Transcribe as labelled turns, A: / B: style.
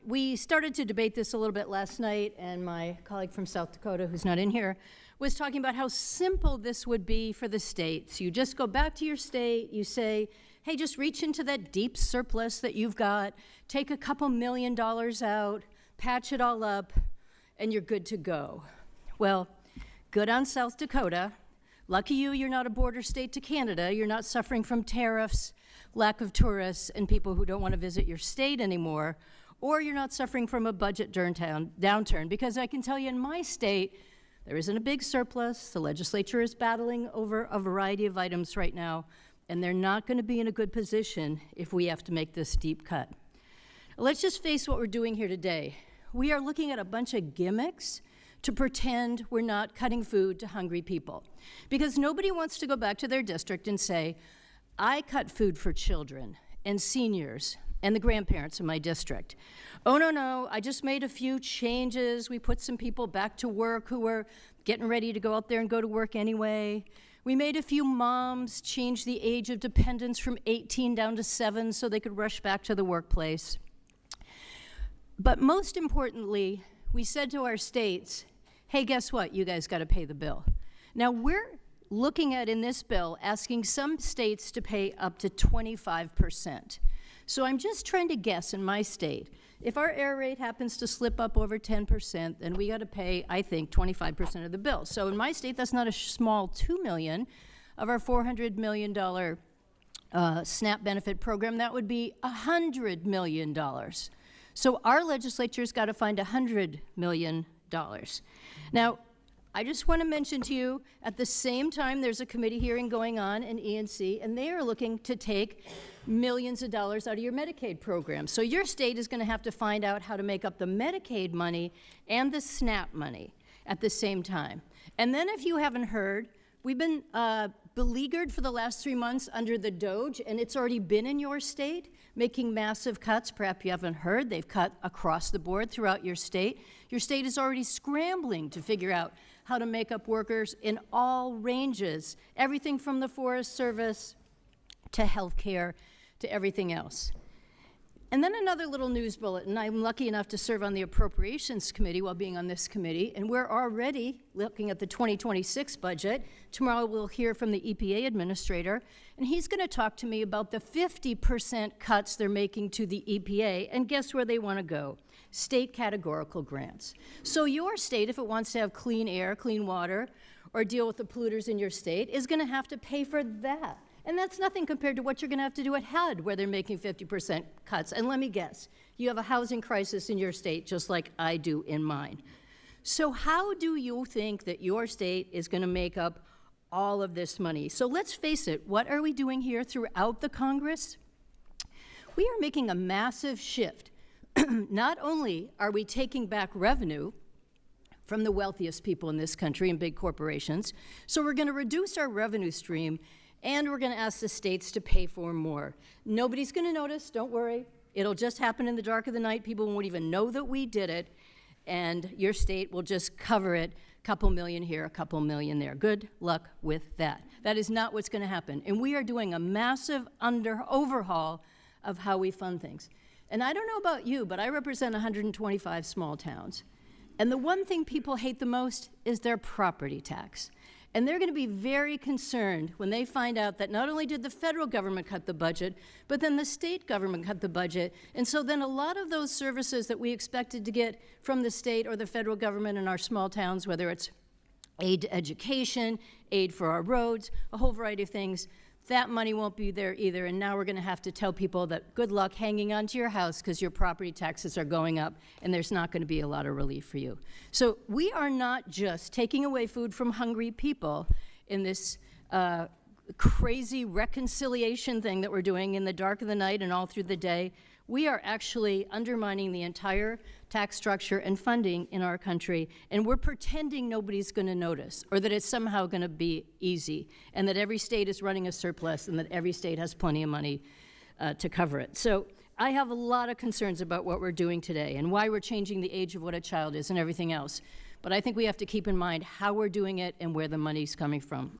A: We started to debate this a little bit last night, and my colleague from South Dakota, who's not in here, was talking about how simple this would be for the states. You just go back to your state, you say, hey, just reach into that deep surplus that you've got, take a couple $1 million out, patch it all up, and you're good to go. Well, good on South Dakota. Lucky you, you're not a border state to Canada. You're not suffering from tariffs, lack of tourists, and people who don't want to visit your state anymore. Or you're not suffering from a budget downturn, because I can tell you in my state, there isn't a big surplus. The legislature is battling over a variety of items right now, and they're not going to be in a good position if we have to make this deep cut. Let's just face what we're doing here today. We are looking at a bunch of gimmicks to pretend we're not cutting food to hungry people, because nobody wants to go back to their district and say, I cut food for children and seniors and the grandparents in my district. Oh, no, I just made a few changes. We put some people back to work who were getting ready to go out there and go to work anyway. We made a few moms change the age of dependence from 18 down to 7 so they could rush back to the workplace. But most importantly, we said to our states, hey, guess what? You guys got to pay the bill. Now, we're looking at in this bill asking some states to pay up to 25%. So I'm just trying to guess in my state, if our error rate happens to slip up over 10%, then we got to pay, I think, 25% of the bill. So in my state, that's not a small $2 million of our $400 million SNAP benefit program. That would be $100 million. So our legislature's got to find $100 million. Now, I just want to mention to you, at the same time, there's a committee hearing going on in E&C, and they are looking to take millions of dollars out of your Medicaid program. So your state is going to have to find out how to make up the Medicaid money and the SNAP money at the same time. And then if you haven't heard, we've been beleaguered for the last 3 months under the DOGE, and it's already been in your state, making massive cuts. Perhaps you haven't heard, they've cut across the board throughout your state. Your state is already scrambling to figure out how to make up workers in all ranges, everything from the Forest Service to healthcare to everything else. And then another little news bulletin. I'm lucky enough to serve on the Appropriations Committee while being on this committee, and we're already looking at the 2026 budget. Tomorrow we'll hear from the EPA administrator, and he's going to talk to me about the 50% cuts they're making to the EPA, and guess where they want to go? State categorical grants. So your state, if it wants to have clean air, clean water, or deal with the polluters in your state, is going to have to pay for that. And that's nothing compared to what you're going to have to do at HUD, where they're making 50% cuts. And let me guess, you have a housing crisis in your state just like I do in mine. So how do you think that your state is going to make up all of this money? So let's face it, what are we doing here throughout the Congress? We are making a massive shift. Not only are we taking back revenue from the wealthiest people in this country and big corporations, so we're going to reduce our revenue stream, and we're going to ask the states to pay for more. Nobody's going to notice, don't worry. It'll just happen in the dark of the night. People won't even know that we did it, and your state will just cover it, a couple million here, a couple million there. Good luck with that. That is not what's going to happen. And we are doing a massive overhaul of how we fund things. And I don't know about you, but I represent 125 small towns. And the one thing people hate the most is their property tax. And they're going to be very concerned when they find out that not only did the federal government cut the budget, but then the state government cut the budget. And so then a lot of those services that we expected to get from the state or the federal government in our small towns, whether it's aid to education, aid for our roads, a whole variety of things, that money won't be there either. And now we're going to have to tell people that good luck hanging on to your house because your property taxes are going up and there's not going to be a lot of relief for you. So we are not just taking away food from hungry people in this crazy reconciliation thing that we're doing in the dark of the night and all through the day. We are actually undermining the entire tax structure and funding in our country, and we're pretending nobody's going to notice, or that it's somehow going to be easy, and that every state is running a surplus, and that every state has plenty of money to cover it. So I have a lot of concerns about what we're doing today, and why we're changing the age of what a child is and everything else. But I think we have to keep in mind how we're doing it and where the money's coming from.